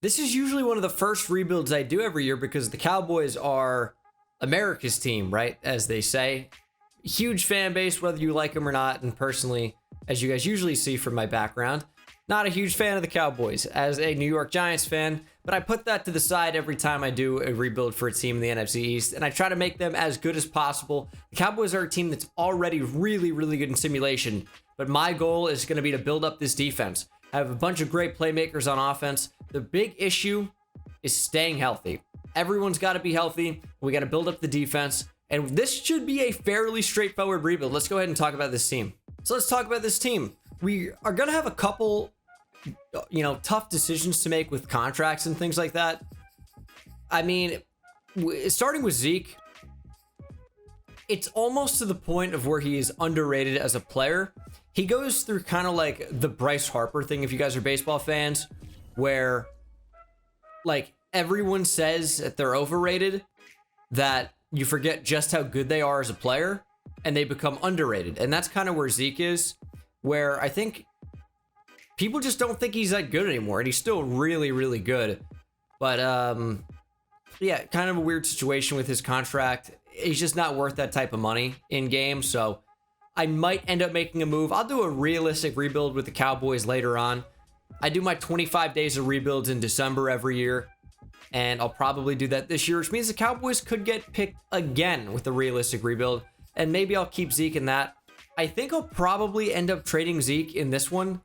This is usually one of the first rebuilds I do every year because the Cowboys are America's team, right? As they say. Huge fan base, whether you like them or not. And personally, as you guys usually see from my background, not a huge fan of the Cowboys as a New York Giants fan, but I put that to the side every time I do a rebuild for a team in the NFC East, and I try to make them as good as possible. The Cowboys are a team that's already really, really good in simulation, but my goal is going to be to build up this defense. I have a bunch of great playmakers on offense. The big issue is staying healthy. Everyone's got to be healthy. We got to build up the defense, and this should be a fairly straightforward rebuild. Let's go ahead and talk about this team. So let's talk about this team. We are going to have a couple, tough decisions to make with contracts and things like that. I mean, starting with Zeke, it's almost to the point of where he is underrated as a player. He goes through kind of like the Bryce Harper thing, if you guys are baseball fans, where like everyone says that they're overrated, that you forget just how good they are as a player and they become underrated. And that's kind of where Zeke is, where I think people just don't think he's that good anymore, and he's still really, really good. But yeah, kind of a weird situation with his contract. He's just not worth that type of money in game, so I might end up making a move. I'll do a realistic rebuild with the Cowboys later on. I do my 25 days of rebuilds in December every year, and I'll probably do that this year, which means the Cowboys could get picked again with a realistic rebuild, and maybe I'll keep Zeke in that. I think I'll probably end up trading Zeke in this one.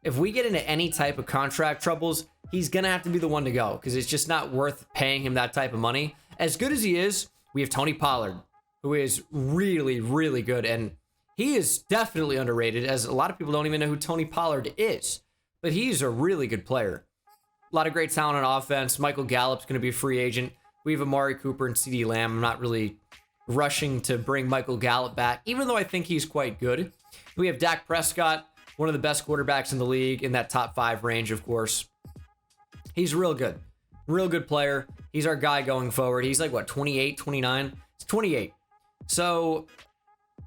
If we get into any type of contract troubles, he's going to have to be the one to go because it's just not worth paying him that type of money. As good as he is, we have Tony Pollard, who is really, really good, and he is definitely underrated, as a lot of people don't even know who Tony Pollard is, but he's a really good player. A lot of great talent on offense. Michael Gallup's going to be a free agent. We have Amari Cooper and CeeDee Lamb. I'm not really rushing to bring Michael Gallup back, even though I think he's quite good. We have Dak Prescott, one of the best quarterbacks in the league, in that top 5 range, of course. He's real good player. He's our guy going forward. He's like, what, 28, 29? It's 28. So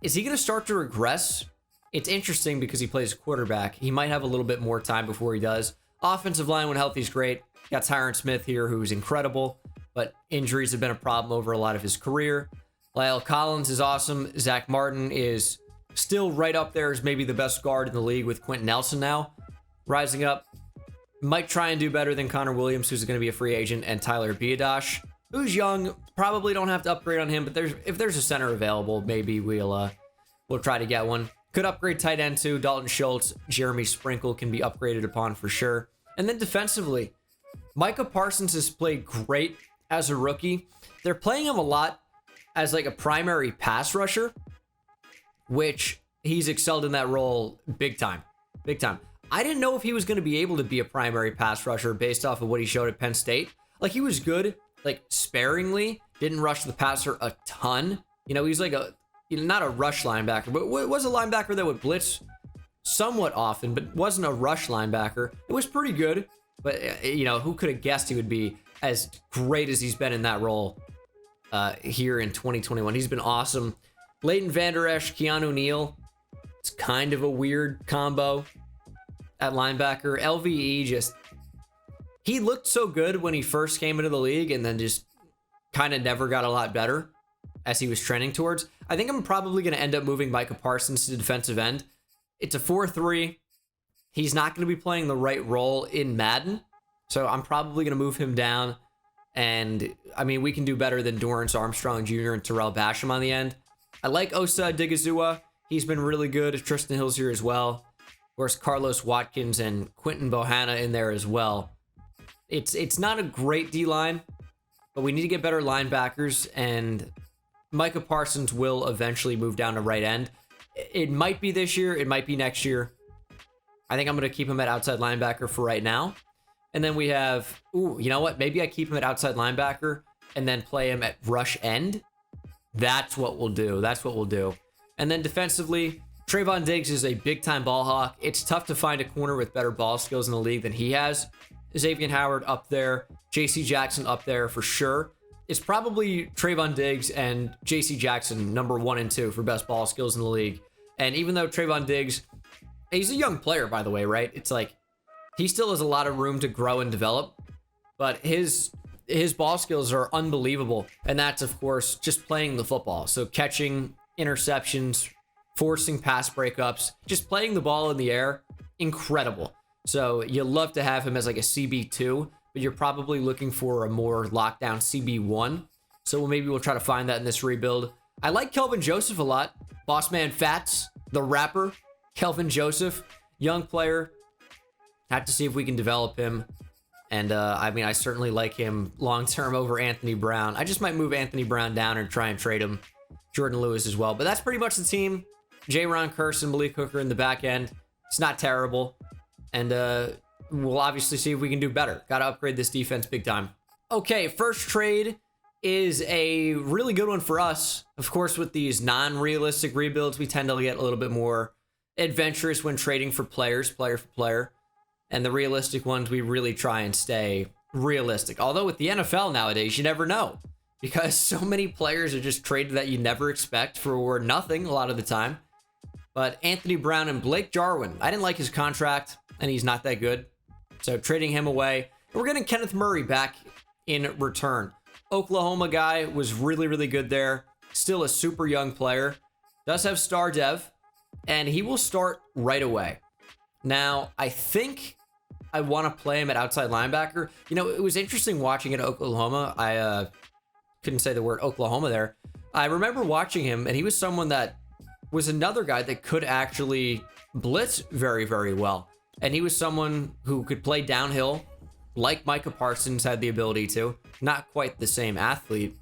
is he going to start to regress? It's interesting because he plays quarterback. He might have a little bit more time before he does. Offensive line, when healthy, is great. Got Tyron Smith here, who's incredible, but injuries have been a problem over a lot of his career. Lyle Collins is awesome. Zach Martin is still right up there as maybe the best guard in the league, with Quentin Nelson now rising up. Might try and do better than Connor Williams, who's going to be a free agent, and Tyler Biadasz, who's young. Probably don't have to upgrade on him, but if there's a center available, maybe we'll try to get one. Could upgrade tight end too. Dalton Schultz, Jeremy Sprinkle can be upgraded upon for sure. And then defensively, Micah Parsons has played great as a rookie. They're playing him a lot as like a primary pass rusher, which he's excelled in that role big time. I didn't know if he was going to be able to be a primary pass rusher based off of what he showed at Penn State. Like, he was good, like sparingly, didn't rush the passer a ton. He's like not a rush linebacker, but was a linebacker that would blitz somewhat often, but wasn't a rush linebacker. It was pretty good, but who could have guessed he would be as great as he's been in that role here in 2021. He's been awesome. Leighton Vander Esch, Keanu Neal. It's kind of a weird combo at linebacker. LVE he looked so good when he first came into the league, and then just kind of never got a lot better as he was trending towards. I think I'm probably going to end up moving Micah Parsons to defensive end. It's a 4-3. He's not going to be playing the right role in Madden, so I'm probably going to move him down. And I mean, we can do better than Dorrance Armstrong Jr. and Terrell Basham on the end. I like Osa Odigizua. He's been really good. Tristan Hill's here as well. Of course, Carlos Watkins and Quinton Bohanna in there as well. It's not a great D-line, but we need to get better linebackers, and Micah Parsons will eventually move down to right end. It might be this year. It might be next year. I think I'm going to keep him at outside linebacker for right now. And then we have, you know what? Maybe I keep him at outside linebacker and then play him at rush end. That's what we'll do. And then defensively, Trayvon Diggs is a big-time ball hawk. It's tough to find a corner with better ball skills in the league than he has. Xavier Howard up there. J.C. Jackson up there for sure. It's probably Trayvon Diggs and J.C. Jackson, number 1 and 2 for best ball skills in the league. And even though Trayvon Diggs, he's a young player, by the way, right? It's like he still has a lot of room to grow and develop. but his ball skills are unbelievable. And that's, of course, just playing the football. So catching interceptions, forcing pass breakups, just playing the ball in the air, incredible. So you love to have him as like a CB2, but you're probably looking for a more lockdown CB1. So maybe we'll try to find that in this rebuild. I like Kelvin Joseph a lot. Boss Man Fats, the rapper, Kelvin Joseph, young player. Have to see if we can develop him. And I mean, I certainly like him long-term over Anthony Brown. I just might move Anthony Brown down and try and trade him. Jordan Lewis as well. But that's pretty much the team. J-Ron Curse and Malik Hooker in the back end. It's not terrible. And we'll obviously see if we can do better. Got to upgrade this defense big time. Okay, first trade is a really good one for us. Of course, with these non-realistic rebuilds, we tend to get a little bit more adventurous when trading for players, player for player. And the realistic ones, we really try and stay realistic. Although with the NFL nowadays, you never know. Because so many players are just traded that you never expect for nothing a lot of the time. But Anthony Brown and Blake Jarwin, I didn't like his contract, and he's not that good. So trading him away. And we're getting Kenneth Murray back in return. Oklahoma guy was really, really good there. Still a super young player. Does have star dev, and he will start right away. Now, I think I want to play him at outside linebacker. You know, it was interesting watching at Oklahoma. I couldn't say the word Oklahoma there. I remember watching him, and he was someone that was another guy that could actually blitz very, very well. And he was someone who could play downhill, like Micah Parsons had the ability to. Not quite the same athlete,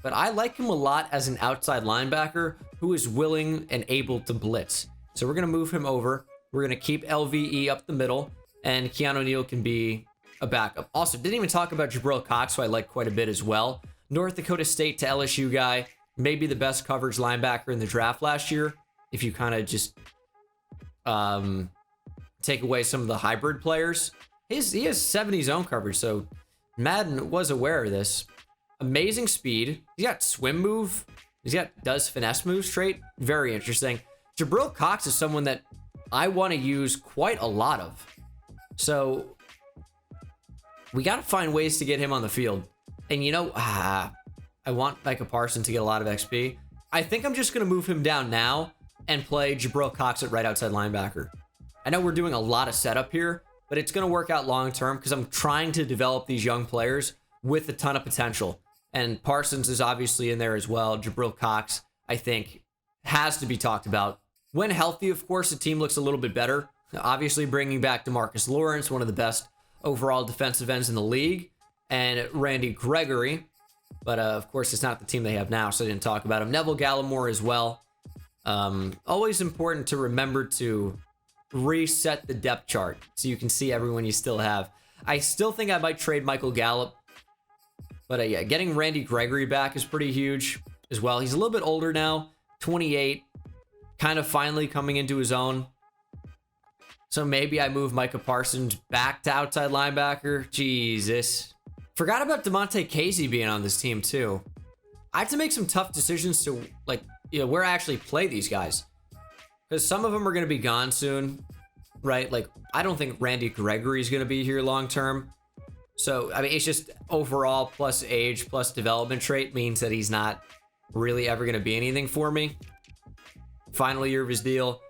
but I like him a lot as an outside linebacker who is willing and able to blitz. So we're going to move him over. We're going to keep LVE up the middle, and Keanu Neal can be a backup. Also, didn't even talk about Jabril Cox, who I like quite a bit as well. North Dakota State to LSU guy, maybe the best coverage linebacker in the draft last year, if you kind of just take away some of the hybrid players. He has 70 zone coverage, so Madden was aware of this. Amazing speed. He's got swim move. Does finesse moves trait. Very interesting. Jabril Cox is someone that I want to use quite a lot of. So we got to find ways to get him on the field. And you know, I want Micah Parsons to get a lot of XP. I think I'm just going to move him down now and play Jabril Cox at right outside linebacker. I know we're doing a lot of setup here, but it's going to work out long term because I'm trying to develop these young players with a ton of potential. And Parsons is obviously in there as well. Jabril Cox, I think, has to be talked about. When healthy, of course, the team looks a little bit better. Obviously, bringing back DeMarcus Lawrence, one of the best overall defensive ends in the league, and Randy Gregory. But, of course, it's not the team they have now, so I didn't talk about him. Neville Gallimore as well. Always important to remember to reset the depth chart so you can see everyone you still have. I still think I might trade Michael Gallup. But, yeah, getting Randy Gregory back is pretty huge as well. He's a little bit older now, 28. Kind of finally coming into his own. So maybe I move Micah Parsons back to outside linebacker. Jesus. Forgot about DeMonte Casey being on this team too. I have to make some tough decisions to, like, you know, where I actually play these guys. Because some of them are going to be gone soon, right? Like, I don't think Randy Gregory is going to be here long term. So, I mean, it's just overall plus age plus development trait means that he's not really ever going to be anything for me. Final year of his deal.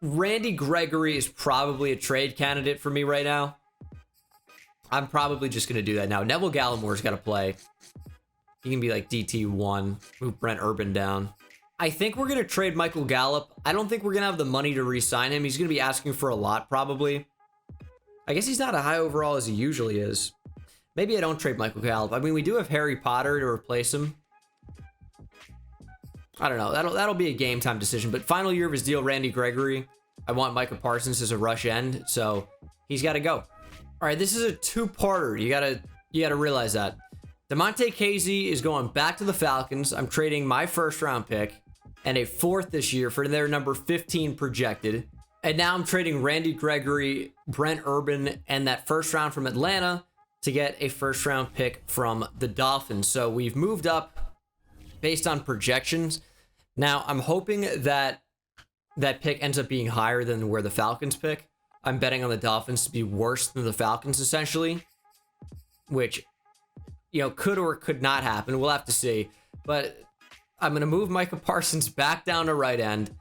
Randy Gregory is probably a trade candidate for me right now. I'm probably just going to do that now. Neville Gallimore's got to play. He can be like DT1. Move Brent Urban down. I think we're going to trade Michael Gallup. I don't think we're going to have the money to re-sign him. He's going to be asking for a lot probably. I guess he's not a high overall as he usually is. Maybe I don't trade Michael Gallup. I mean, we do have Harry Potter to replace him. I don't know. That'll be a game time decision. But final year of his deal, Randy Gregory. I want Micah Parsons as a rush end, so he's got to go. All right, this is a two-parter. You gotta realize that. DeMonte Casey is going back to the Falcons. I'm trading my first-round pick and a fourth this year for their number 15 projected. And now I'm trading Randy Gregory, Brent Urban, and that first round from Atlanta to get a first-round pick from the Dolphins. So we've moved up based on projections. Now, I'm hoping that that pick ends up being higher than where the Falcons pick. I'm betting on the Dolphins to be worse than the Falcons, essentially. which, could or could not happen. We'll have to see. But I'm going to move Micah Parsons back down to right end.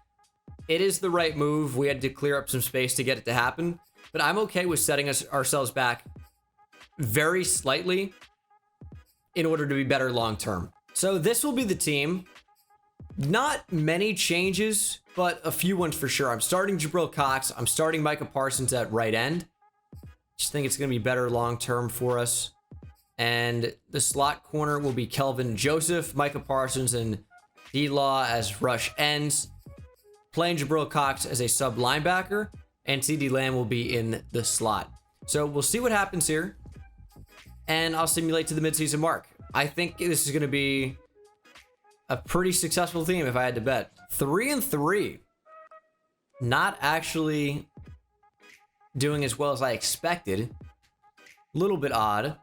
It is the right move. We had to clear up some space to get it to happen. But I'm okay with setting ourselves back very slightly in order to be better long term. So this will be the team. Not many changes, but a few ones for sure. I'm starting Jabril Cox. I'm starting Micah Parsons at right end. Just think it's going to be better long term for us. And the slot corner will be Kelvin Joseph, Micah Parsons, and D-Law as rush ends. Playing Jabril Cox as a sub linebacker, and CeeDee Lamb will be in the slot. So we'll see what happens here, and I'll simulate to the midseason mark. I think this is going to be a pretty successful team if I had to bet. 3-3. Not actually doing as well as I expected. A little bit odd.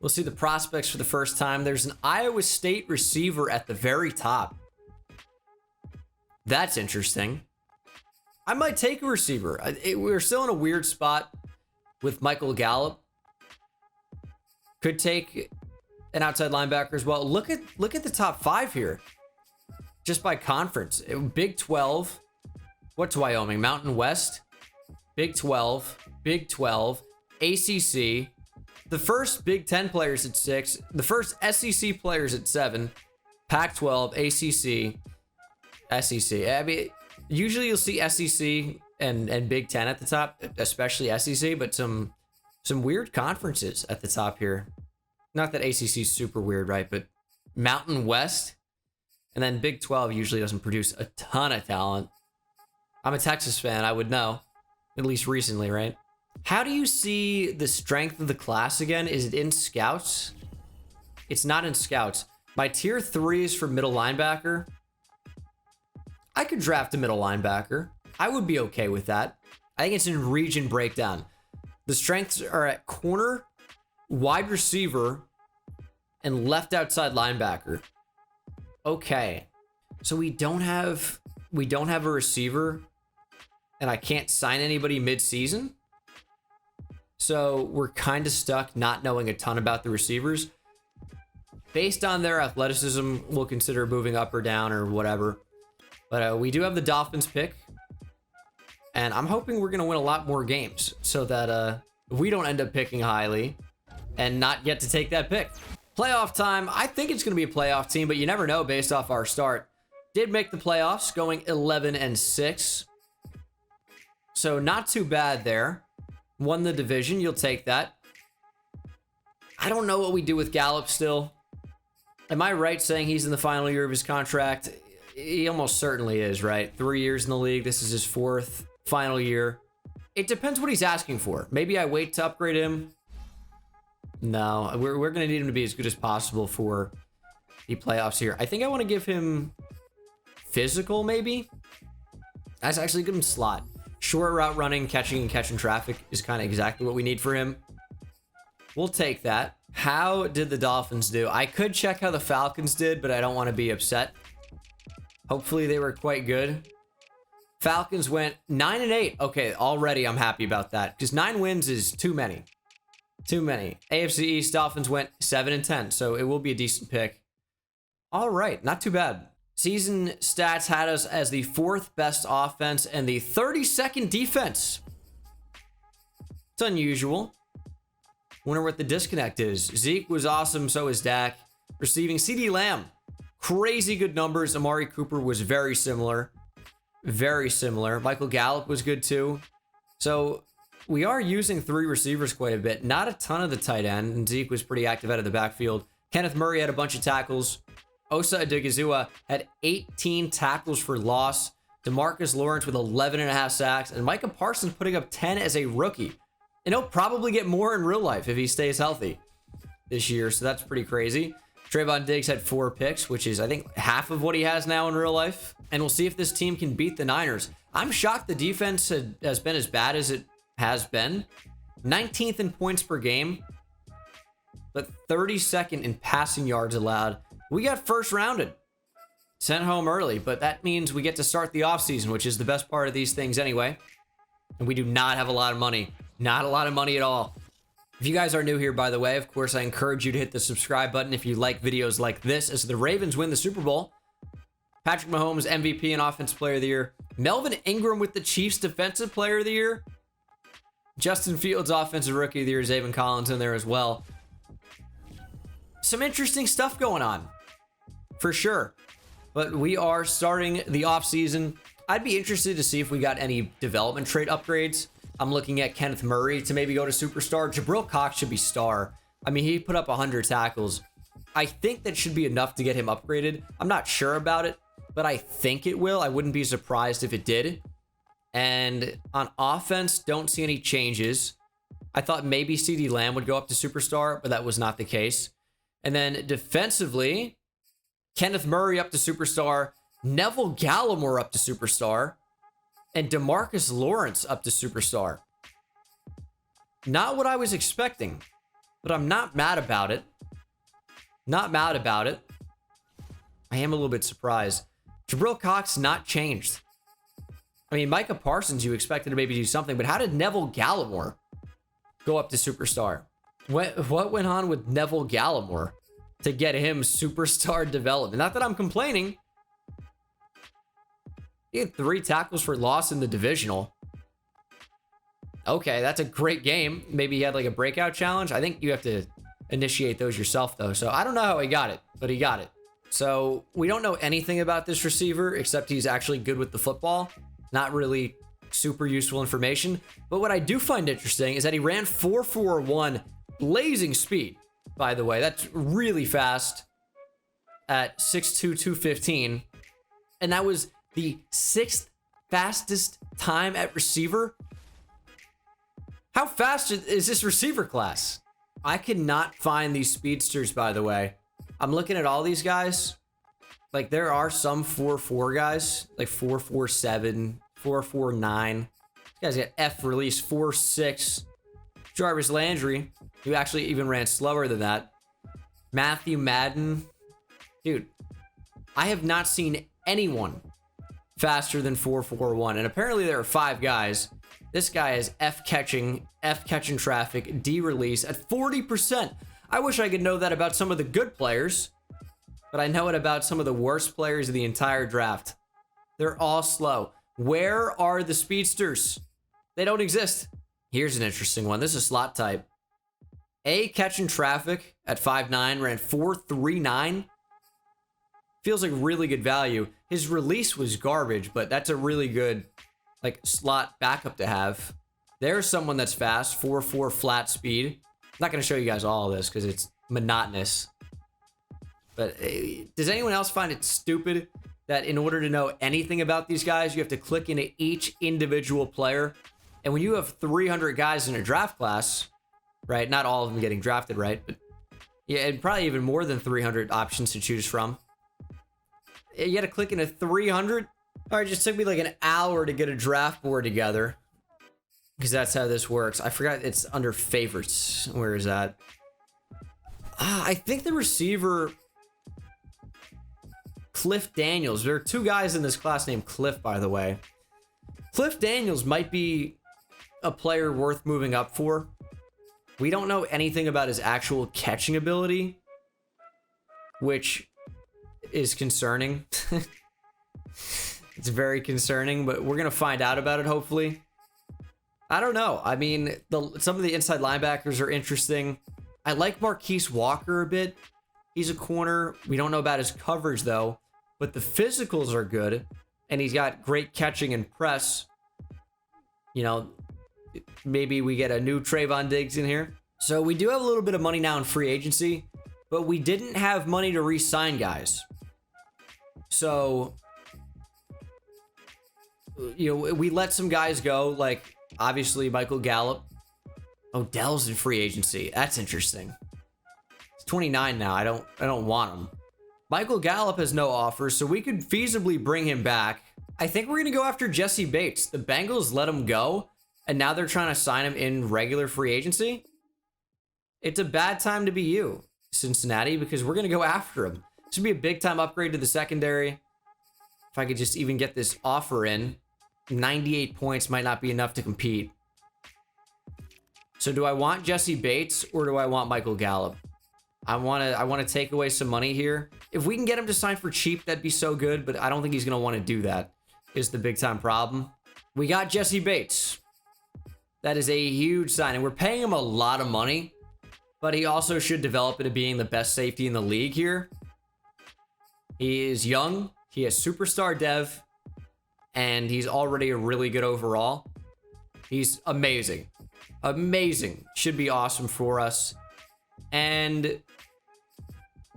We'll see the prospects for the first time. There's an Iowa State receiver at the very top. That's interesting. I might take a receiver. We're still in a weird spot with Michael Gallup. Could take an outside linebacker as well. Look at the top 5 here. Just by conference. Big 12. What's Wyoming? Mountain West. Big 12. Big 12. ACC. The first Big 10 players at 6. The first SEC players at 7. Pac-12, ACC, SEC. I mean, usually you'll see SEC and Big 10 at the top, especially SEC, but some weird conferences at the top here. Not that ACC is super weird, right? But Mountain West, and then Big 12 usually doesn't produce a ton of talent. I'm a Texas fan, I would know, at least recently, right? How do you see the strength of the class again? Is it in scouts? It's not in scouts. My tier 3 is for middle linebacker. I could draft a middle linebacker. I would be okay with that. I think it's in region breakdown. The strengths are at corner, wide receiver, and left outside linebacker. Okay. So we don't have a receiver, and I can't sign anybody mid-season. So we're kind of stuck not knowing a ton about the receivers. Based on their athleticism, we'll consider moving up or down or whatever. But we do have the Dolphins pick. And I'm hoping we're going to win a lot more games so that we don't end up picking highly and not get to take that pick. Playoff time. I think it's going to be a playoff team, but you never know based off our start. Did make the playoffs, going 11-6. So not too bad there. Won the division. You'll take that. I don't know what we do with Gallup still. Am I right saying he's in the final year of his contract? He almost certainly is, right? 3 years in the league. This is his 4th final year. It depends what he's asking for. Maybe I wait to upgrade him. No, we're going to need him to be as good as possible for the playoffs here. I think I want to give him physical, maybe. That's actually give him slot. Short route running, catching and catching traffic is kind of exactly what we need for him. We'll take that. How did the Dolphins do? I could check how the Falcons did, but I don't want to be upset. Hopefully they were quite good. Falcons went 9-8. Okay, already I'm happy about that because 9 wins is too many. Too many. AFC East Dolphins went 7-10, so it will be a decent pick. All right, not too bad. Season stats had us as the 4th best offense and the 32nd defense. It's unusual. Wonder what the disconnect is. Zeke was awesome, so is Dak. Receiving CeeDee Lamb. Crazy good numbers. Amari Cooper was very similar. Very similar. Michael Gallup was good too. So we are using 3 receivers quite a bit. Not a ton of the tight end. And Zeke was pretty active out of the backfield. Kenneth Murray had a bunch of tackles. Osa Odigizua had 18 tackles for loss. DeMarcus Lawrence with 11.5 sacks. And Micah Parsons putting up 10 as a rookie. And he'll probably get more in real life if he stays healthy this year. So that's pretty crazy. Trayvon Diggs had 4 picks, which is, I think, half of what he has now in real life. And we'll see if this team can beat the Niners. I'm shocked the defense has been as bad as it has been. 19th in points per game, but 32nd in passing yards allowed. We got first rounded. Sent home early, but that means we get to start the offseason, which is the best part of these things anyway. And we do not have a lot of money. Not a lot of money at all. If you guys are new here, by the way, of course, I encourage you to hit the subscribe button if you like videos like this as the Ravens win the Super Bowl. Patrick Mahomes, MVP and Offensive Player of the Year. Melvin Ingram with the Chiefs Defensive Player of the Year. Justin Fields, Offensive Rookie of the Year. Zaven Collins in there as well. Some interesting stuff going on, for sure. But we are starting the offseason. I'd be interested to see if we got any development trait upgrades. I'm looking at Kenneth Murray to maybe go to superstar. Jabril Cox should be star. I mean, he put up 100 tackles. I think that should be enough to get him upgraded. I'm not sure about it, but I think it will. I wouldn't be surprised if it did. And on offense, don't see any changes. I thought maybe CeeDee Lamb would go up to superstar, but that was not the case. And then defensively, Kenneth Murray up to superstar, Neville Gallimore up to superstar, and DeMarcus Lawrence up to superstar. Not what I was expecting, but I'm not mad about it. Not mad about it. I am a little bit surprised. Jabril Cox not changed. I mean, Micah Parsons, you expected to maybe do something, but how did Neville Gallimore go up to superstar? What went on with Neville Gallimore to get him superstar development? Not that I'm complaining. He had 3 tackles for loss in the divisional. Okay, that's a great game. Maybe he had like a breakout challenge. I think you have to initiate those yourself, though. So I don't know how he got it, but he got it. So we don't know anything about this receiver, except he's actually good with the football. Not really super useful information. But what I do find interesting is that he ran 4.41, blazing speed, by the way. That's really fast at 6'2", 215. And that was the 6th fastest time at receiver. How fast is this receiver class? I cannot find these speedsters, by the way. I'm looking at all these guys. Like, there are some 4.4 guys, like 4.47, 4.49. This guy's got F release 4.6. Jarvis Landry, who actually even ran slower than that. Matthew Madden. Dude, I have not seen anyone faster than 4.41. And apparently there are 5 guys. This guy has F catching traffic, D release at 40%. I wish I could know that about some of the good players, but I know it about some of the worst players of the entire draft. They're all slow. Where are the speedsters? They don't exist. Here's an interesting one. This is slot type. A catching traffic at 5'9", ran 4.39. Feels like really good value. His release was garbage, but that's a really good like slot backup to have. There's someone that's fast, 4.4 flat speed. I'm not going to show you guys all of this because it's monotonous. But does anyone else find it stupid that in order to know anything about these guys, you have to click into each individual player? And when you have 300 guys in a draft class, right? Not all of them getting drafted, right? But yeah, and probably even more than 300 options to choose from. You got to click into 300. All right, it just took me like an hour to get a draft board together because that's how this works. I forgot it's under favorites. Where is that? I think the receiver Cliff Daniels. There are 2 guys in this class named Cliff, by the way. Cliff Daniels might be a player worth moving up for. We don't know anything about his actual catching ability, which is concerning. It's very concerning, but we're going to find out about it, hopefully. I don't know. I mean, some of the inside linebackers are interesting. I like Marquise Walker a bit. He's a corner. We don't know about his coverage, though. But the physicals are good. And he's got great catching and press. You know, maybe we get a new Trayvon Diggs in here. So we do have a little bit of money now in free agency. But we didn't have money to re-sign guys. So, you know, we let some guys go, like obviously Michael Gallup. Odell's in free agency. That's interesting. He's 29 now. I don't want him. Michael Gallup has no offers, so we could feasibly bring him back. I think we're going to go after Jesse Bates. The Bengals let him go, and now they're trying to sign him in regular free agency. It's a bad time to be you, Cincinnati, because we're going to go after him. This would be a big-time upgrade to the secondary. If I could just even get this offer in, 98 points might not be enough to compete. So do I want Jesse Bates or do I want Michael Gallup? I want to take away some money here. If we can get him to sign for cheap, that'd be so good, but I don't think he's going to want to do that, is the big time problem. We got Jesse Bates. That is a huge sign, and we're paying him a lot of money, but he also should develop into being the best safety in the league here. He is young. He has superstar dev, and he's already a really good overall. He's amazing. Amazing. Should be awesome for us. And, you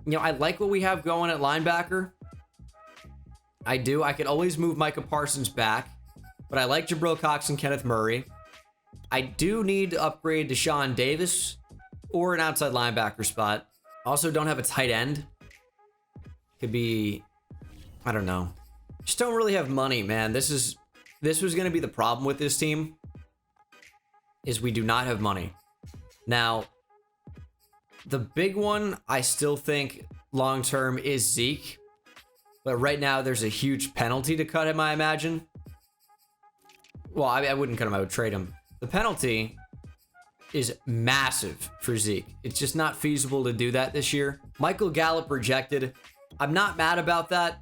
know, I like what we have going at linebacker. I do. I could always move Micah Parsons back, but I like Jabril Cox and Kenneth Murray. I do need to upgrade Deshaun Davis or an outside linebacker spot. Also don't have a tight end. Could be, I don't know. Just don't really have money, man. This was going to be the problem with this team, is we do not have money. Now, the big one, I still think long-term is Zeke. But right now, there's a huge penalty to cut him, I imagine. Well, I wouldn't cut him. I would trade him. The penalty is massive for Zeke. It's just not feasible to do that this year. Michael Gallup rejected. I'm not mad about that.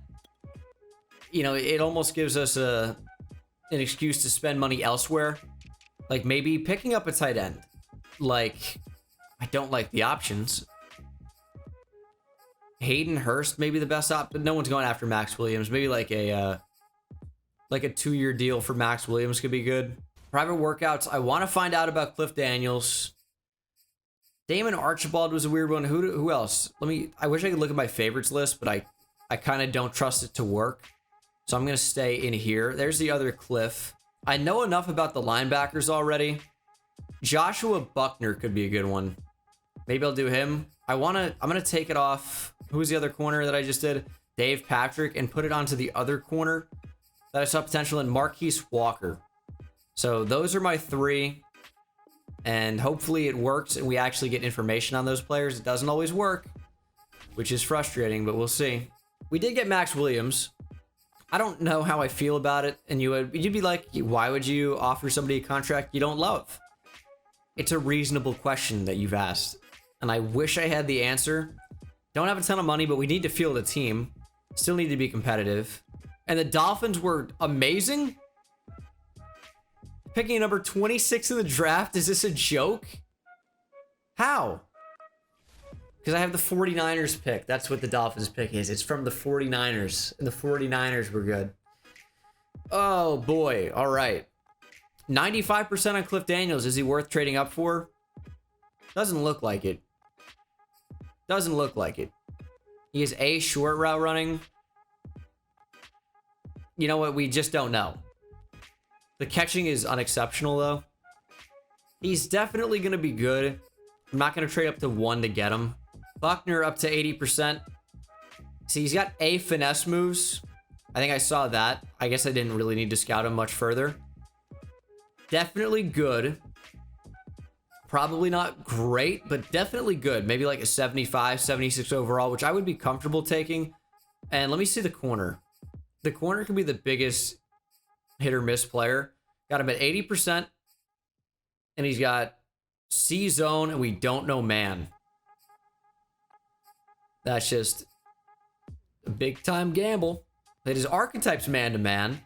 You know, it almost gives us an excuse to spend money elsewhere. Like maybe picking up a tight end. Like, I don't like the options. Hayden Hurst may be the best op, but no one's going after Max Williams. Maybe like a 2-year deal for Max Williams could be good. Private workouts. I want to find out about Cliff Daniels. Damon Archibald was a weird one. Who else? I wish I could look at my favorites list, but I kind of don't trust it to work. So I'm going to stay in here. There's the other Cliff. I know enough about the linebackers already. Joshua Buckner could be a good one. Maybe I'll do him. I'm going to take it off. Who's the other corner that I just did? Dave Patrick, and put it onto the other corner that I saw potential in, Marquise Walker. So those are my 3. And hopefully it works and we actually get information on those players. It doesn't always work, which is frustrating, but we'll see. We did get Max Williams. I don't know how I feel about it. And you'd be like, why would you offer somebody a contract you don't love? It's a reasonable question that you've asked. And I wish I had the answer. Don't have a ton of money, but we need to field a team. Still need to be competitive. And the Dolphins were amazing. Picking number 26 in the draft. Is this a joke? How? Because I have the 49ers pick. That's what the Dolphins pick is. It's from the 49ers. And the 49ers were good. Oh, boy. All right. 95% on Cliff Daniels. Is he worth trading up for? Doesn't look like it. Doesn't look like it. He is a short route running. You know what? We just don't know. The catching is unexceptional, though. He's definitely going to be good. I'm not going to trade up to 1 to get him. Buckner up to 80%. See, he's got A finesse moves. I think I saw that. I guess I didn't really need to scout him much further. Definitely good. Probably not great, but definitely good. Maybe like a 75, 76 overall, which I would be comfortable taking. And let me see the corner. The corner can be the biggest hit or miss player. Got him at 80%. And he's got C zone, and we don't know man. That's just a big time gamble. That his archetype's man to man.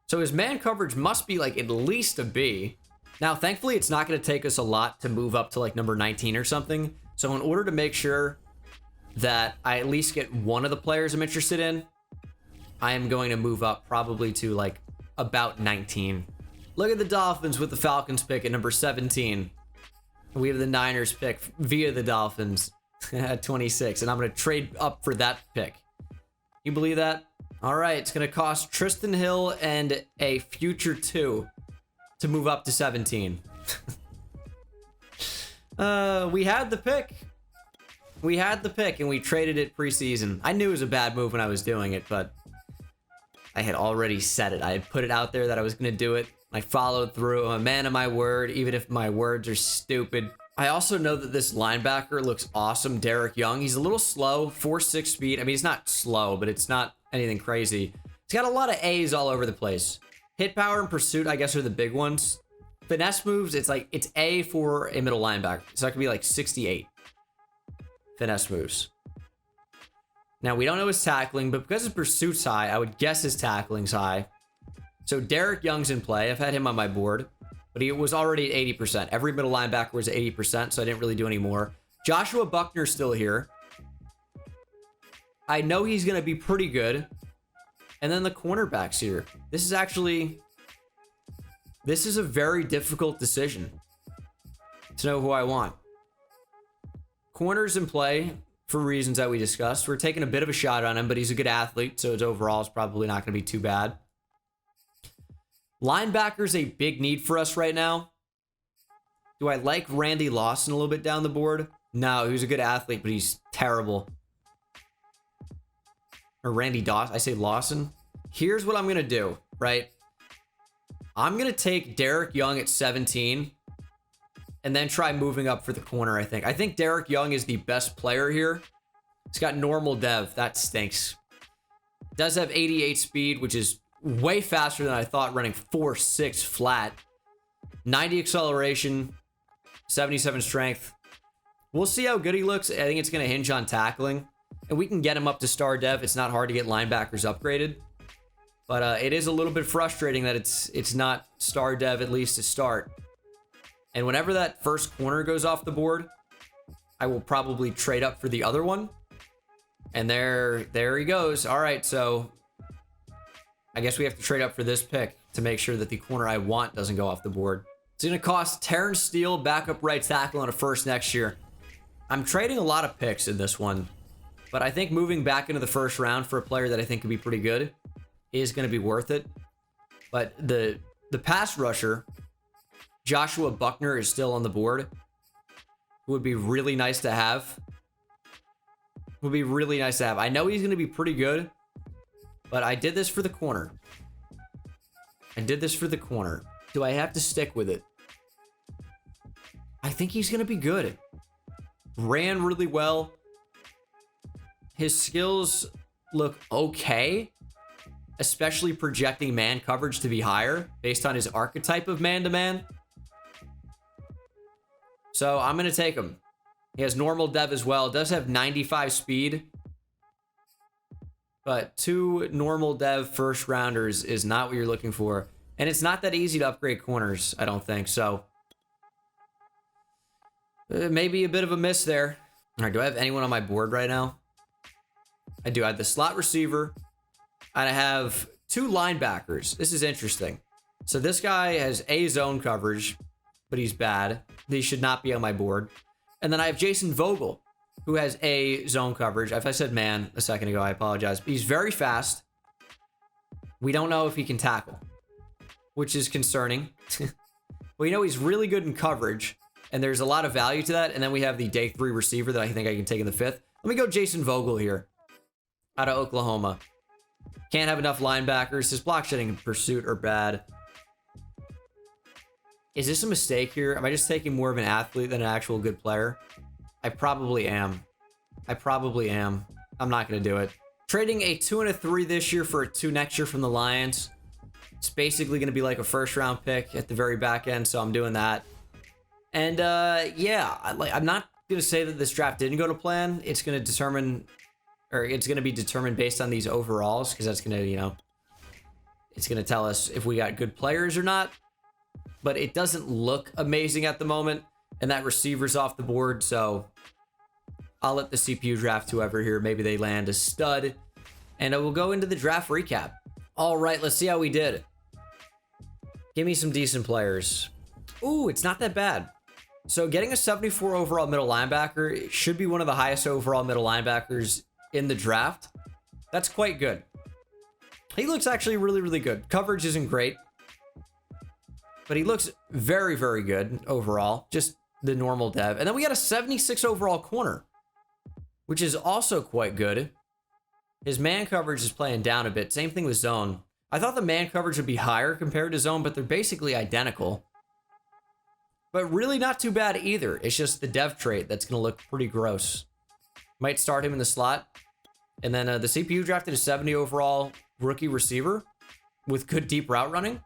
So his man coverage must be like at least a B. Now, thankfully, it's not going to take us a lot to move up to like number 19 or something. So in order to make sure that I at least get one of the players I'm interested in, I am going to move up probably to like about 19. Look at the Dolphins with the Falcons pick at number 17. We have the Niners pick via the Dolphins at 26. And I'm going to trade up for that pick. You believe that? All right. It's going to cost Tristan Hill and a future 2 to move up to 17. We had the pick. We had the pick and we traded it preseason. I knew it was a bad move when I was doing it, but I had already said it. I had put it out there that I was going to do it. I followed through. I'm a man of my word, even if my words are stupid. I also know that this linebacker looks awesome, Derek Young. He's a little slow, 4.6 speed. I mean, he's not slow, but it's not anything crazy. He's got a lot of A's all over the place. Hit power and pursuit, I guess, are the big ones. finesse moves, it's like, it's A for a middle linebacker. So that could be like 68 finesse moves. Now, we don't know his tackling, but because his pursuit's high, I would guess his tackling's high. So Derek Young's in play. I've had him on my board, but he was already at 80%. Every middle linebacker was at 80%, so I didn't really do any more. Joshua Buckner's still here. I know he's going to be pretty good. And then the cornerbacks here. This is a very difficult decision to know who I want. Corner's in play for reasons that we discussed. We're taking a bit of a shot on him, but he's a good athlete, so his overall is probably not going to be too bad. Linebacker's a big need for us right now. Do I like Randy Lawson a little bit down the board? No, he's a good athlete, but he's terrible. Or Randy Dawson. I say Lawson. Here's what I'm going to do, right? I'm going to take Derek Young at 17 and then try moving up for the corner, I think. I think Derek Young is the best player here. He's got normal dev. That stinks. Does have 88 speed, which is way faster than I thought, running 4.6 flat. 90 acceleration, 77 strength. We'll see how good he looks. I think it's going to hinge on tackling. And we can get him up to star dev. It's not hard to get linebackers upgraded. But it is a little bit frustrating that it's not star dev, at least to start. And whenever that first corner goes off the board, I will probably trade up for the other one. And there he goes. All right, so I guess we have to trade up for this pick to make sure that the corner I want doesn't go off the board. It's going to cost Terrence Steele, backup right tackle, on a first next year. I'm trading a lot of picks in this one, but I think moving back into the first round for a player that I think could be pretty good is going to be worth it. But the pass rusher, Joshua Buckner, is still on the board. Would be really nice to have. Would be really nice to have. I know he's going to be pretty good, but I did this for the corner. I did this for the corner. Do I have to stick with it? I think he's going to be good. Ran really well. His skills look okay, especially projecting man coverage to be higher based on his archetype of man-to-man. So I'm going to take him. He has normal dev as well. Does have 95 speed. But 2 normal dev first rounders is not what you're looking for. And it's not that easy to upgrade corners, I don't think. So maybe a bit of a miss there. All right, do I have anyone on my board right now? I do. I have the slot receiver. And I have 2 linebackers. This is interesting. So this guy has A zone coverage, but he's bad. He should not be on my board. And then I have Jason Vogel, who has A zone coverage. If I said man a second ago, I apologize. But he's very fast. We don't know if he can tackle, which is concerning. Well, you know, he's really good in coverage, and there's a lot of value to that. And then we have the day 3 receiver that I think I can take in the 5th. Let me go Jason Vogel here out of Oklahoma. Can't have enough linebackers. His block shedding and pursuit are bad. Is this a mistake here? Am I just taking more of an athlete than an actual good player? I probably am. I'm not going to do it. Trading a 2 and a 3 this year for a 2 next year from the Lions. It's basically going to be like a first round pick at the very back end, so I'm doing that. And yeah, I'm not going to say that this draft didn't go to plan. It's going to determine, or it's going to be determined based on these overalls, because that's going to, you know, it's going to tell us if we got good players or not. But it doesn't look amazing at the moment, and that receiver's off the board, so I'll let the CPU draft whoever here. Maybe they land a stud, and we'll go into the draft recap. All right, let's see how we did. Give me some decent players. Ooh, it's not that bad. So getting a 74 overall middle linebacker should be one of the highest overall middle linebackers in the draft. That's quite good. He looks actually really, really good. Coverage isn't great, but he looks very, very good overall. Just the normal dev. And then we got a 76 overall corner, which is also quite good. His man coverage is playing down a bit. Same thing with zone. I thought the man coverage would be higher compared to zone, but they're basically identical. But really not too bad either. It's just the dev trait that's going to look pretty gross. Might start him in the slot. And then the CPU drafted a 70 overall rookie receiver with good deep route running.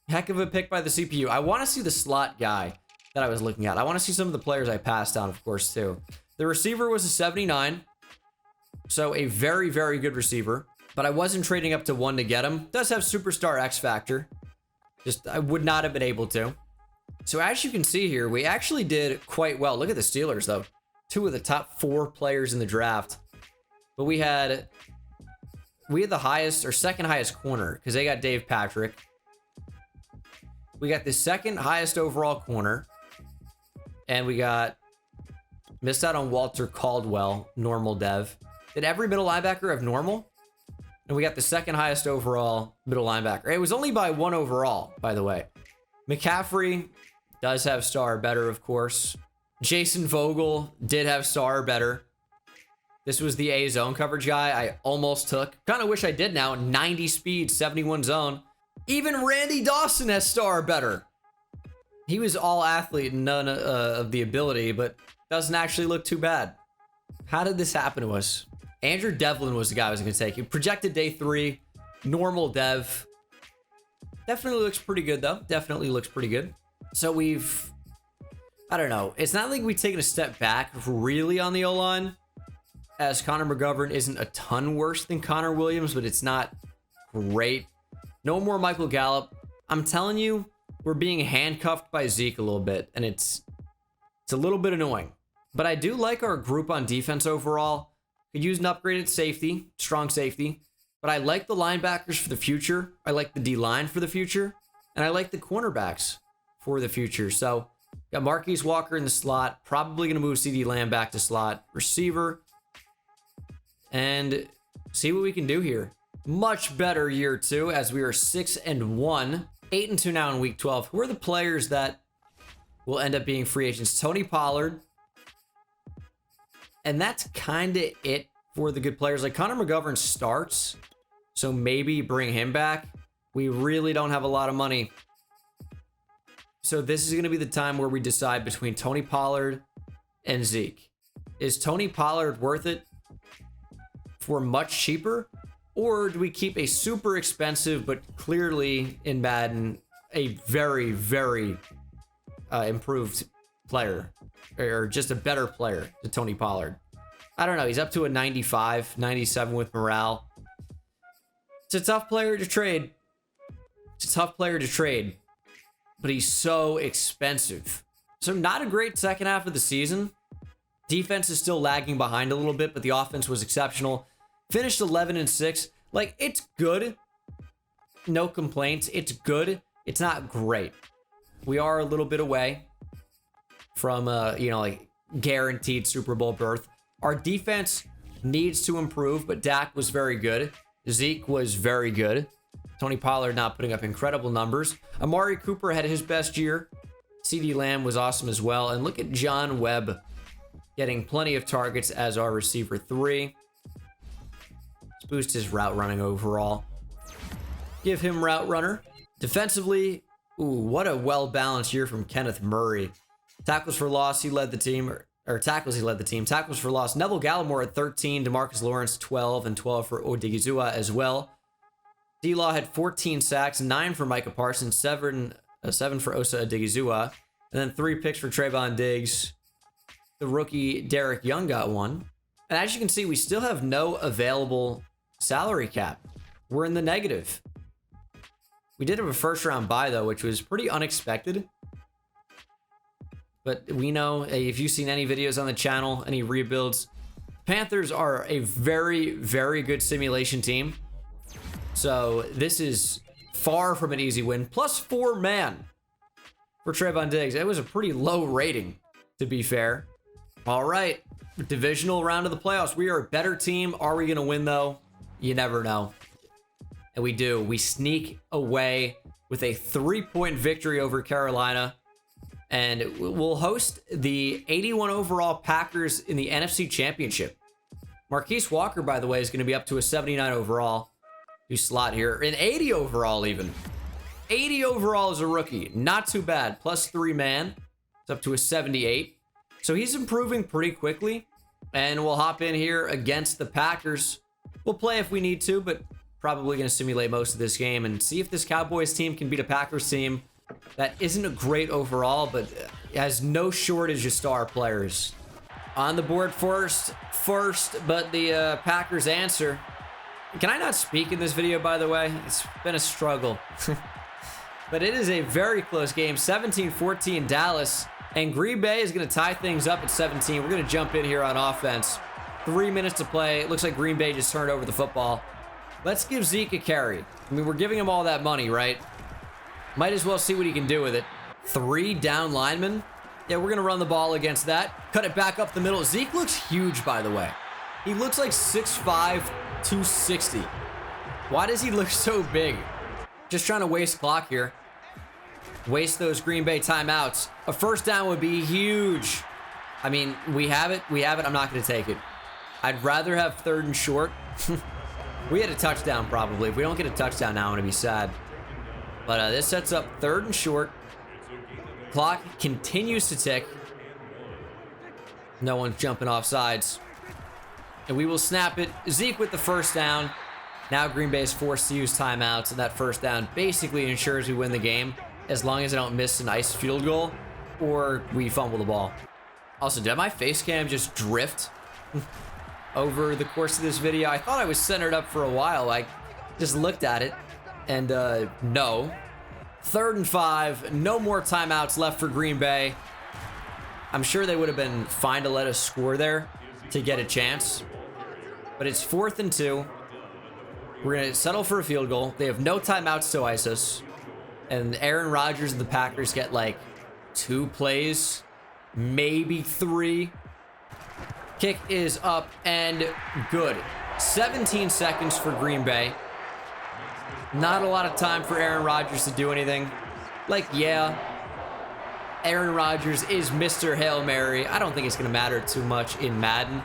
Heck of a pick by the CPU. I want to see the slot guy that I was looking at. I want to see some of the players I passed on, of course, too. The receiver was a 79. So a very, very good receiver. But I wasn't trading up to 1 to get him. Does have superstar X factor. Just, I would not have been able to. So as you can see here, we actually did quite well. Look at the Steelers, though. 2 of the top 4 players in the draft. But we had the highest or second highest corner because they got Dave Patrick. We got the second highest overall corner. And we missed out on Walter Caldwell, normal dev. Did every middle linebacker have normal? And we got the second highest overall middle linebacker. It was only by 1 overall, by the way. McCaffrey does have star better, of course. Jason Vogel did have star better. This was the A zone coverage guy I almost took. Kind of wish I did now. 90 speed, 71 zone. Even Randy Dawson has star better. He was all athlete and none of the ability, but doesn't actually look too bad. How did this happen to us? Andrew Devlin was the guy I was going to take. He projected day 3, normal dev. Definitely looks pretty good, though. Definitely looks pretty good. So I don't know. It's not like we've taken a step back really on the O-line, as Connor McGovern isn't a ton worse than Connor Williams, but it's not great. No more Michael Gallup. I'm telling you, we're being handcuffed by Zeke a little bit, and it's a little bit annoying. But I do like our group on defense overall. Could use an upgraded safety, strong safety. But I like the linebackers for the future. I like the D-line for the future. And I like the cornerbacks for the future. So, got Marquise Walker in the slot. Probably going to move CD Lamb back to slot. Receiver. And see what we can do here. Much better year 2 as we are 6-1. 8-2 now in week 12. Who are the players that will end up being free agents? Tony Pollard. And that's kind of it for the good players. Like Connor McGovern starts, so maybe bring him back. We really don't have a lot of money. So this is going to be the time where we decide between Tony Pollard and Zeke. Is Tony Pollard worth it for much cheaper? Or do we keep a super expensive, but clearly in Madden, a very, very improved player? Or just a better player to Tony Pollard. I don't know. He's up to a 95, 97 with morale. It's a tough player to trade. But he's so expensive. So not a great second half of the season. Defense is still lagging behind a little bit, but the offense was exceptional. Finished 11-6. Like, it's good. No complaints. It's good. It's not great. We are a little bit away from like guaranteed Super Bowl berth. Our defense needs to improve, but Dak was very good. Zeke was very good. Tony Pollard not putting up incredible numbers. Amari Cooper had his best year. CD Lamb was awesome as well. And look at John Webb getting plenty of targets as our receiver 3. Let's boost his route running overall. Give him route runner. Defensively, ooh, what a well-balanced year from Kenneth Murray. Tackles for loss, he led the team. Or tackles, he led the team. Tackles for loss, Neville Gallimore at 13. DeMarcus Lawrence, 12. And 12 for Odigizua as well. D-Law had 14 sacks. 9 for Micah Parsons. 7 for Osa Odigizua. And then 3 picks for Trayvon Diggs. The rookie Derek Young got 1. And as you can see, we still have no available salary cap. We're in the negative. We did have a first-round bye, though, which was pretty unexpected. But we know, if you've seen any videos on the channel, any rebuilds, Panthers are a very, very good simulation team. So this is far from an easy win. Plus 4 man for Trayvon Diggs. It was a pretty low rating, to be fair. All right, divisional round of the playoffs. We are a better team. Are we going to win, though? You never know. And we do. We sneak away with a 3-point victory over Carolina. And we'll host the 81 overall Packers in the NFC Championship. Marquise Walker, by the way, is going to be up to a 79 overall. You slot here. An 80 overall even. 80 overall as a rookie. Not too bad. Plus 3 man. It's up to a 78. So he's improving pretty quickly. And we'll hop in here against the Packers. We'll play if we need to, but probably going to simulate most of this game and see if this Cowboys team can beat a Packers team that isn't a great overall, but has no shortage of star players. On the board first, but the Packers answer. Can I not speak in this video, by the way? It's been a struggle. But it is a very close game, 17-14 Dallas, and Green Bay is going to tie things up at 17. We're going to jump in here on offense. 3 minutes to play. It looks like Green Bay just turned over the football. Let's give Zeke a carry. I mean, we're giving him all that money, right? Might as well see what he can do with it. 3 down linemen. Yeah, we're going to run the ball against that. Cut it back up the middle. Zeke looks huge, by the way. He looks like 6'5", 260. Why does he look so big? Just trying to waste clock here. Waste those Green Bay timeouts. A first down would be huge. I mean, we have it. I'm not going to take it. I'd rather have 3rd and short. We had a touchdown probably. If we don't get a touchdown now, I'm going to be sad. But this sets up 3rd and short. Clock continues to tick. No one's jumping off sides. And we will snap it. Zeke with the first down. Now Green Bay is forced to use timeouts, and that first down basically ensures we win the game as long as I don't miss a nice field goal or we fumble the ball. Also, did my face cam just drift over the course of this video? I thought I was centered up for a while. I just looked at it, and no. 3rd and 5. No more timeouts left for Green Bay. I'm sure they would have been fine to let us score there to get a chance. But it's 4th and 2. We're going to settle for a field goal. They have no timeouts to ice us. And Aaron Rodgers and the Packers get like 2 plays, maybe 3. Kick is up and good. 17 seconds for Green Bay. Not a lot of time for Aaron Rodgers to do anything. Like, yeah, Aaron Rodgers is Mr. Hail Mary. I don't think it's going to matter too much in Madden.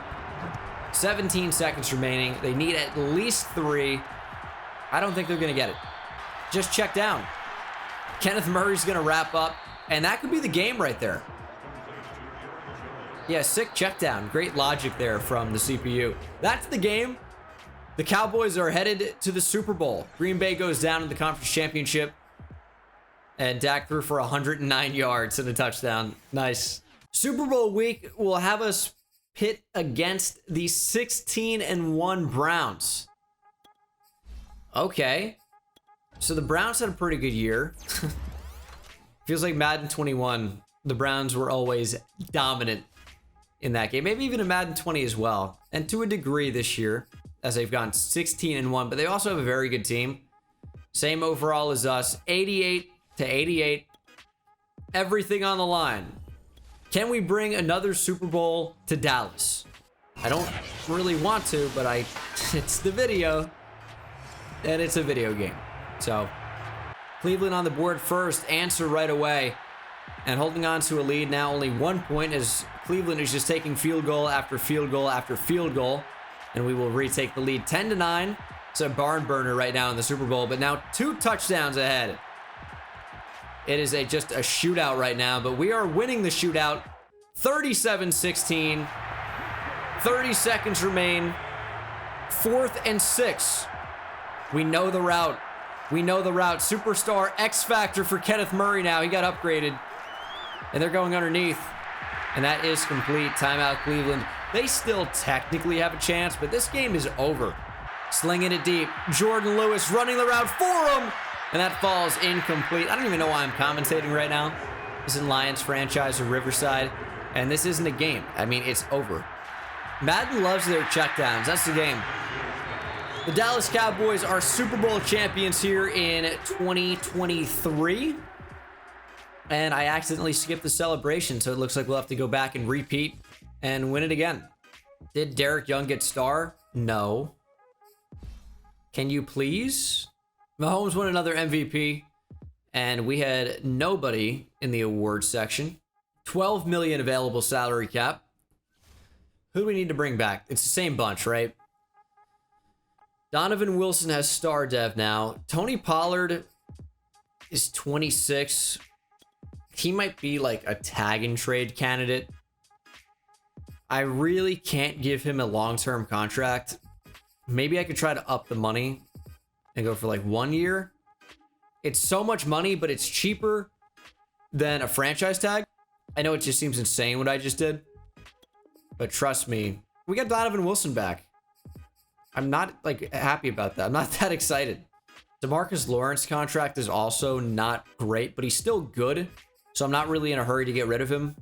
17 seconds remaining. They need at least 3. I don't think they're going to get it. Just check down. Kenneth Murray's going to wrap up, and that could be the game right there. Yeah, sick check down. Great logic there from the CPU. That's the game. The Cowboys are headed to the Super Bowl. Green Bay goes down in the conference championship, and Dak threw for 109 yards and a touchdown. Nice. Super Bowl week will have us pit against the 16-1 Browns. Okay. So the Browns had a pretty good year. Feels like Madden 21, the Browns were always dominant in that game. Maybe even in Madden 20 as well. And to a degree this year, as they've gone 16-1, but they also have a very good team. Same overall as us, 88-88. Everything on the line. Can we bring another Super Bowl to Dallas? I don't really want to, but it's the video, and it's a video game. So, Cleveland on the board first, answer right away, and holding on to a lead now, only 1 point as Cleveland is just taking field goal after field goal after field goal, and we will retake the lead 10-9. It's a barn burner right now in the Super Bowl, but now 2 touchdowns ahead. It is just a shootout right now, but we are winning the shootout 37-16. 30 seconds remain. 4th and 6. We know the route. We know the route. Superstar X Factor for Kenneth Murray now. He got upgraded. And they're going underneath. And that is complete. Timeout Cleveland. They still technically have a chance, but this game is over. Slinging it deep. Jordan Lewis running the route for him. And that falls incomplete. I don't even know why I'm commentating right now. This is in Lions franchise or Riverside. And this isn't a game. I mean, it's over. Madden loves their checkdowns. That's the game. The Dallas Cowboys are Super Bowl champions here in 2023. And I accidentally skipped the celebration, so it looks like we'll have to go back and repeat and win it again. Did Derek Young get star? No. Can you please? Mahomes won another MVP, and we had nobody in the awards section. 12 million available salary cap. Who do we need to bring back? It's the same bunch, right? Donovan Wilson has star dev now. Tony Pollard is 26. He might be like a tag and trade candidate. I really can't give him a long-term contract. Maybe I could try to up the money and go for like 1 year. It's so much money, but it's cheaper than a franchise tag. I know it just seems insane what I just did, but trust me, we got Donovan Wilson back. I'm not like happy about that. I'm not that excited. DeMarcus Lawrence contract is also not great, but he's still good. So I'm not really in a hurry to get rid of him.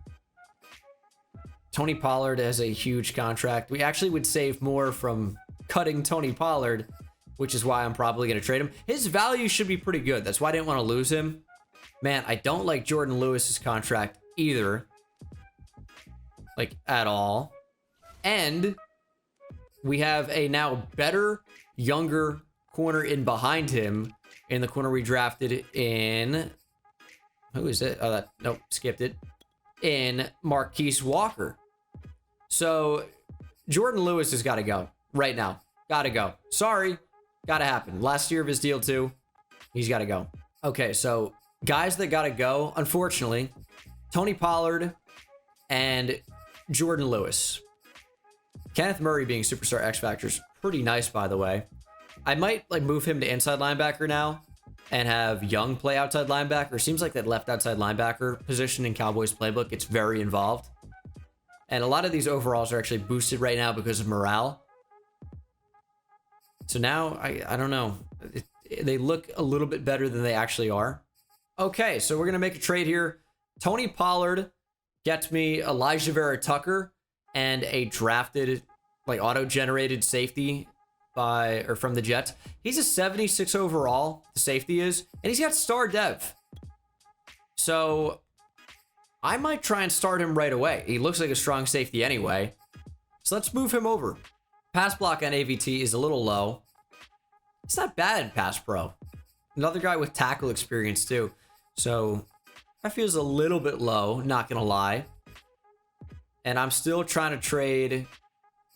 Tony Pollard has a huge contract. We actually would save more from cutting Tony Pollard, which is why I'm probably going to trade him. His value should be pretty good. That's why I didn't want to lose him. Man, I don't like Jordan Lewis's contract either. Like, at all. And we have a now better, younger corner in behind him in the corner we drafted in... Who is it? Oh, nope, skipped it. In Marquise Walker. So, Jordan Lewis has got to go right now. Got to go. Sorry. Got to happen. Last year of his deal, too. He's got to go. Okay, so guys that got to go, unfortunately, Tony Pollard and Jordan Lewis. Kenneth Murray being superstar X Factor is pretty nice, by the way. I might like move him to inside linebacker now and have Young play outside linebacker. Seems like that left outside linebacker position in Cowboys playbook, it's very involved. And a lot of these overalls are actually boosted right now because of morale. So now, I don't know. They look a little bit better than they actually are. Okay, so we're going to make a trade here. Tony Pollard gets me Elijah Vera Tucker and a drafted, like auto-generated safety from the Jets. He's a 76 overall, the safety is, and he's got star dev. So I might try and start him right away. He looks like a strong safety anyway. So let's move him over. Pass block on AVT is a little low. It's not bad in pass pro. Another guy with tackle experience too. So that feels a little bit low, not gonna lie. And I'm still trying to trade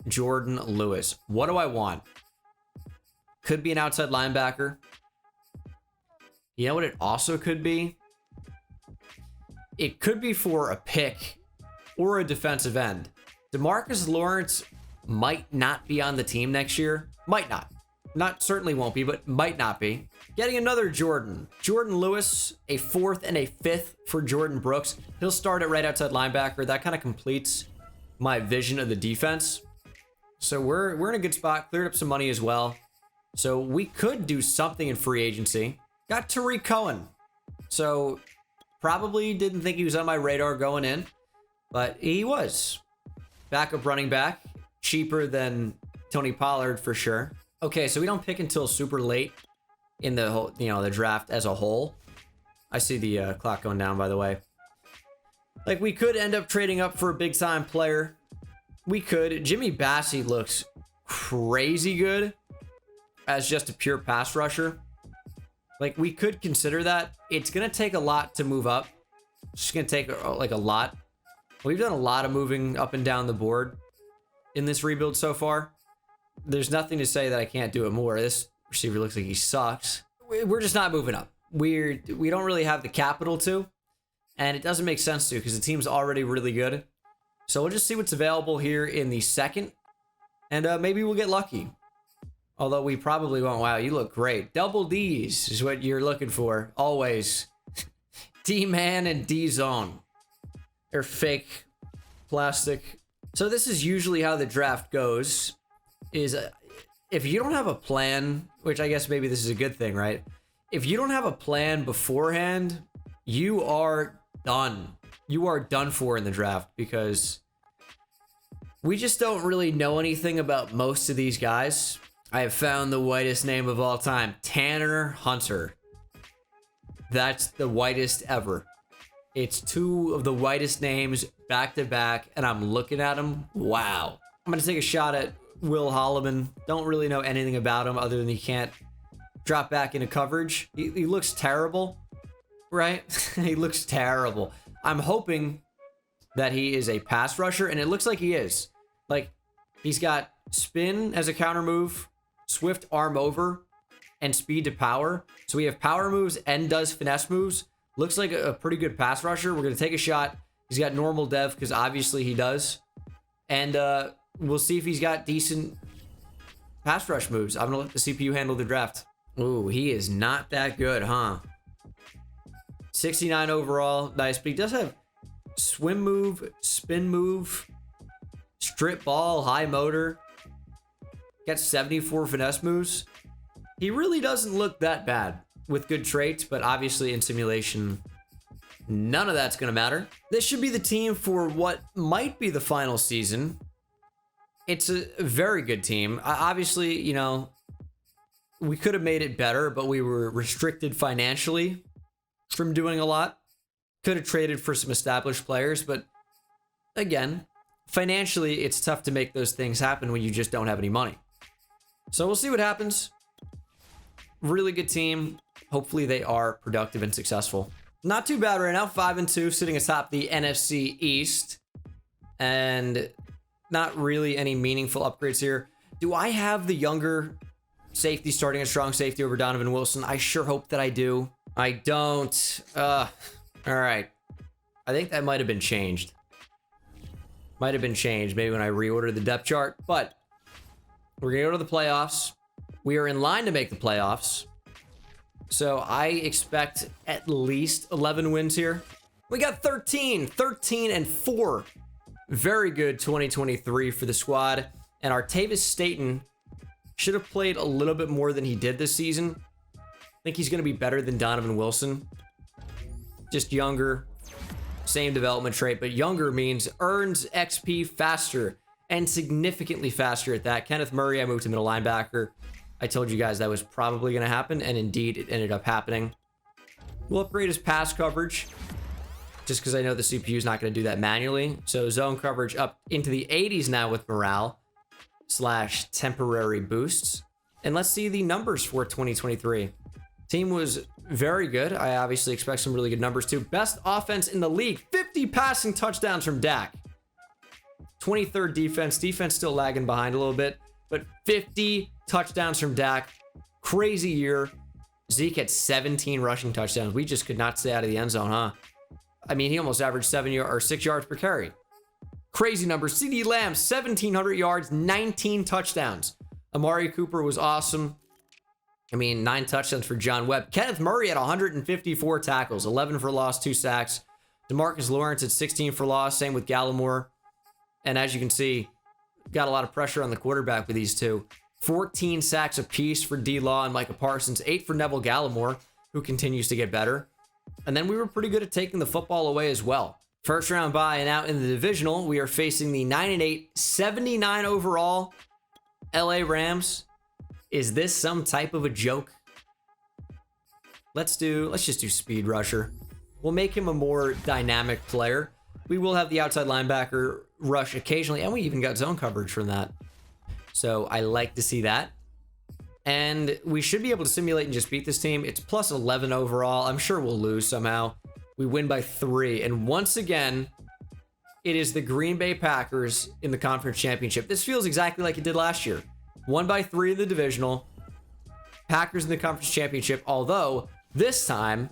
Jordan Lewis. What do I want? Could be an outside linebacker. You know what it also could be? It could be for a pick or a defensive end. DeMarcus Lawrence might not be on the team next year. Might not. Certainly won't be, but might not be. Getting another Jordan. Jordan Lewis, a 4th and a 5th for Jordan Brooks. He'll start at right outside linebacker. That kind of completes my vision of the defense. So we're in a good spot. Cleared up some money as well. So we could do something in free agency. Got Tariq Cohen. So probably didn't think he was on my radar going in, but he was. Backup running back. Cheaper than Tony Pollard for sure. Okay, so we don't pick until super late in the whole, the draft as a whole. I see the clock going down, by the way. Like, we could end up trading up for a big-time player. We could. Jimmy Bassey looks crazy good as just a pure pass rusher. Like, we could consider that. It's going to take a lot to move up. It's just going to take, like, a lot. We've done a lot of moving up and down the board in this rebuild so far. There's nothing to say that I can't do it more. This receiver looks like he sucks. We're just not moving up. We don't really have the capital to, and it doesn't make sense to because the team's already really good. So we'll just see what's available here in the second, and maybe we'll get lucky. Although we probably won't. Wow, you look great. Double D's is what you're looking for. Always. D-man and D-zone. They're fake plastic. So this is usually how the draft goes. Is if you don't have a plan, which I guess maybe this is a good thing, right? If you don't have a plan beforehand, you are done. You are done for in the draft because we just don't really know anything about most of these guys. I have found the whitest name of all time, Tanner Hunter. That's the whitest ever. It's 2 of the whitest names back to back, and I'm looking at them. Wow. I'm going to take a shot at Will Holloman. Don't really know anything about him other than he can't drop back into coverage. He looks terrible, right? He looks terrible. I'm hoping that he is a pass rusher, and it looks like he is. Like, he's got spin as a counter move, swift arm over, and speed to power. So we have power moves and does finesse moves. Looks like a pretty good pass rusher. We're going to take a shot. He's got normal dev because obviously he does. And we'll see if he's got decent pass rush moves. I'm going to let the CPU handle the draft. Ooh, he is not that good, huh? 69 overall, nice, but he does have swim move, spin move, strip ball, high motor. Got 74 finesse moves. He really doesn't look that bad with good traits, but obviously in simulation, none of that's going to matter. This should be the team for what might be the final season. It's a very good team. Obviously, you know, we could have made it better, but we were restricted financially from doing a lot. Could have traded for some established players, but again, financially, it's tough to make those things happen when you just don't have any money. So we'll see what happens. Really good team. Hopefully they are productive and successful. Not too bad right now. 5-2, sitting atop the NFC East. And not really any meaningful upgrades here. Do I have the younger safety starting at strong safety over Donovan Wilson? I sure hope that I do. I don't. All right. I think that might have been changed. Might have been changed maybe when I reordered the depth chart. But we're going to go to the playoffs. We are in line to make the playoffs. So I expect at least 11 wins here. We got 13-4. Very good 2023 for the squad. And Artavis Staten should have played a little bit more than he did this season. I think he's going to be better than Donovan Wilson. Just younger. Same development trait, but younger means earns XP faster and significantly faster at that. Kenneth Murray, I moved to middle linebacker. I told you guys that was probably going to happen, and indeed it ended up happening. We'll upgrade his pass coverage just because I know the CPU is not going to do that manually. So zone coverage up into the 80s now with morale / temporary boosts. And let's see the numbers for 2023. Team was very good. I obviously expect some really good numbers too. Best offense in the league. 50 passing touchdowns from Dak. 23rd defense. Defense still lagging behind a little bit, but 50 touchdowns from Dak. Crazy year. Zeke had 17 rushing touchdowns. We just could not stay out of the end zone, huh? I mean, he almost averaged 6 yards per carry. Crazy numbers. CeeDee Lamb, 1,700 yards, 19 touchdowns. Amari Cooper was awesome. I mean, 9 touchdowns for John Webb. Kenneth Murray had 154 tackles, 11 for loss, 2 sacks. DeMarcus Lawrence had 16 for loss, same with Gallimore. And as you can see, got a lot of pressure on the quarterback with these two. 14 sacks apiece for D-Law and Micah Parsons, 8 for Neville Gallimore, who continues to get better. And then we were pretty good at taking the football away as well. First round bye, and out in the divisional, we are facing the 9-8, 79 overall LA Rams. Is this some type of a joke? Let's just do speed rusher. We'll make him a more dynamic player. We will have the outside linebacker rush occasionally, and we even got zone coverage from that. So I like to see that. And we should be able to simulate and just beat this team. It's plus 11 overall. I'm sure we'll lose somehow. We win by 3. And once again, it is the Green Bay Packers in the conference championship. This feels exactly like it did last year. 1 by 3 in the divisional. Packers in the conference championship. Although, this time,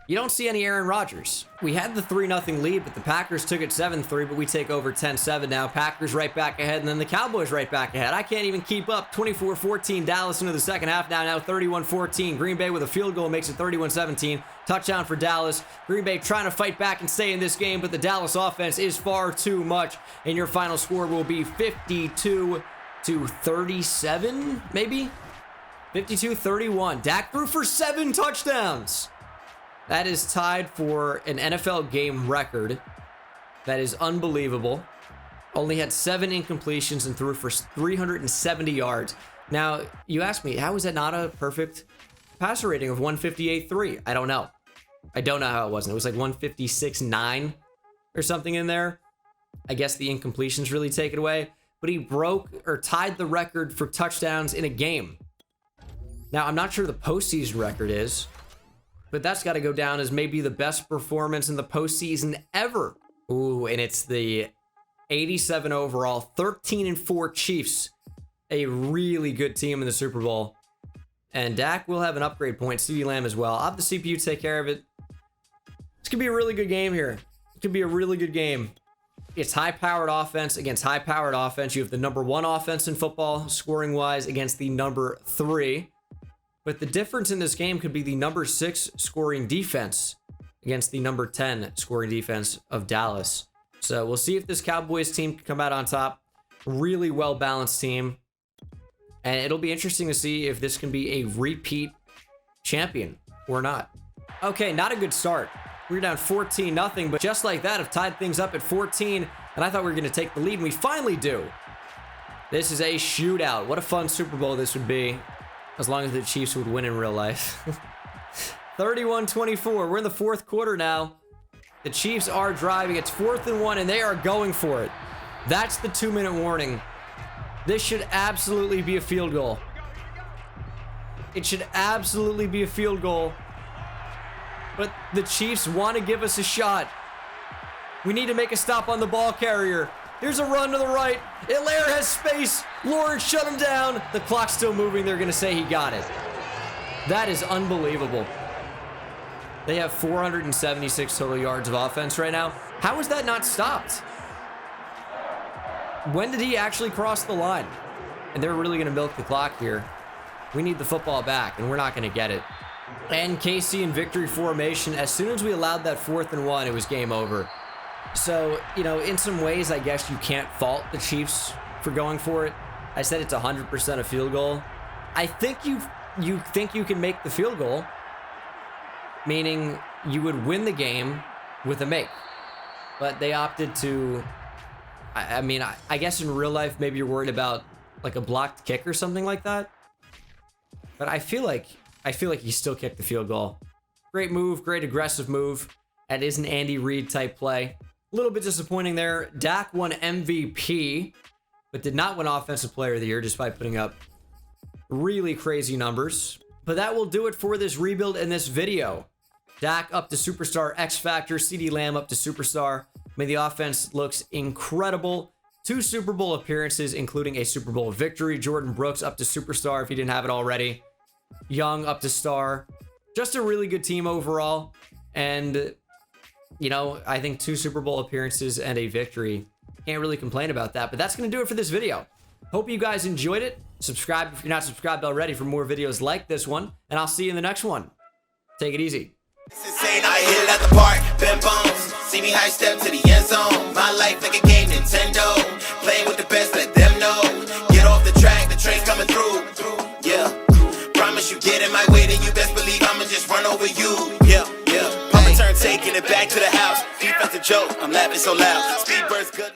you don't see any Aaron Rodgers. We had the 3-0 lead, but the Packers took it 7-3, but we take over 10-7 now. Packers right back ahead, and then the Cowboys right back ahead. I can't even keep up. 24-14, Dallas into the second half now 31-14. Green Bay with a field goal makes it 31-17. Touchdown for Dallas. Green Bay trying to fight back and stay in this game, but the Dallas offense is far too much, and your final score will be 52-37, maybe? 52-31. Dak threw for 7 touchdowns. That is tied for an NFL game record. That is unbelievable. Only had 7 incompletions and threw for 370 yards. Now, you ask me, how is that not a perfect passer rating of 158.3? I don't know. I don't know how it wasn't. It was like 156.9 or something in there. I guess the incompletions really take it away. But he broke or tied the record for touchdowns in a game. Now, I'm not sure the postseason record is, but that's got to go down as maybe the best performance in the postseason ever. Ooh, and it's the 87 overall, 13-4 Chiefs. A really good team in the Super Bowl. And Dak will have an upgrade point. CeeDee Lamb as well. I'll have the CPU take care of it. This could be a really good game here. It could be a really good game. It's high-powered offense against high-powered offense. You have the number 1 offense in football, scoring-wise, against the number 3. But the difference in this game could be the number 6 scoring defense against the number 10 scoring defense of Dallas. So we'll see if this Cowboys team can come out on top. Really well-balanced team. And it'll be interesting to see if this can be a repeat champion or not. Okay, not a good start. We're down 14-0, but just like that, have tied things up at 14, and I thought we were going to take the lead, and we finally do. This is a shootout. What a fun Super Bowl this would be, as long as the Chiefs would win in real life. 31-24. We're in the fourth quarter now. The Chiefs are driving. It's 4th and 1, and they are going for it. That's the 2-minute warning. This should absolutely be a field goal. It should absolutely be a field goal. But the Chiefs want to give us a shot. We need to make a stop on the ball carrier. Here's a run to the right. Hilaire has space. Lawrence shut him down. The clock's still moving. They're going to say he got it. That is unbelievable. They have 476 total yards of offense right now. How is that not stopped? When did he actually cross the line? And they're really going to milk the clock here. We need the football back, and we're not going to get it. And KC in victory formation. As soon as we allowed that 4th and 1, it was game over. So, you know, in some ways, I guess you can't fault the Chiefs for going for it. I said it's 100% a field goal. I think you think you can make the field goal, meaning you would win the game with a make. But they opted to... I mean, I guess in real life, maybe you're worried about like a blocked kick or something like that. But I feel like he still kicked the field goal. Great move, great aggressive move. That is an Andy Reid type play. A little bit disappointing there. Dak won MVP, but did not win Offensive Player of the Year despite putting up really crazy numbers. But that will do it for this rebuild in this video. Dak up to Superstar X Factor, CeeDee Lamb up to Superstar. I mean, the offense looks incredible. 2 Super Bowl appearances, including a Super Bowl victory. Jordan Brooks up to Superstar if he didn't have it already. Young up to Star. Just a really good team overall. And, you know, I think 2 Super Bowl appearances and a victory. Can't really complain about that. But that's going to do it for this video. Hope you guys enjoyed it. Subscribe if you're not subscribed already for more videos like this one. And I'll see you in the next one. Take it easy. It's insane, I hit it at the park, bend bones. See me high step to the end zone. My life like a game, Nintendo. Playing with the best, let them know. Get off the track, the train's coming through. Yeah, promise you get in my way, then you best believe I'ma just run over you. Yeah, yeah. I'ma turn taking it back to the house. Defensive joke, I'm laughing so loud. Speed burst good.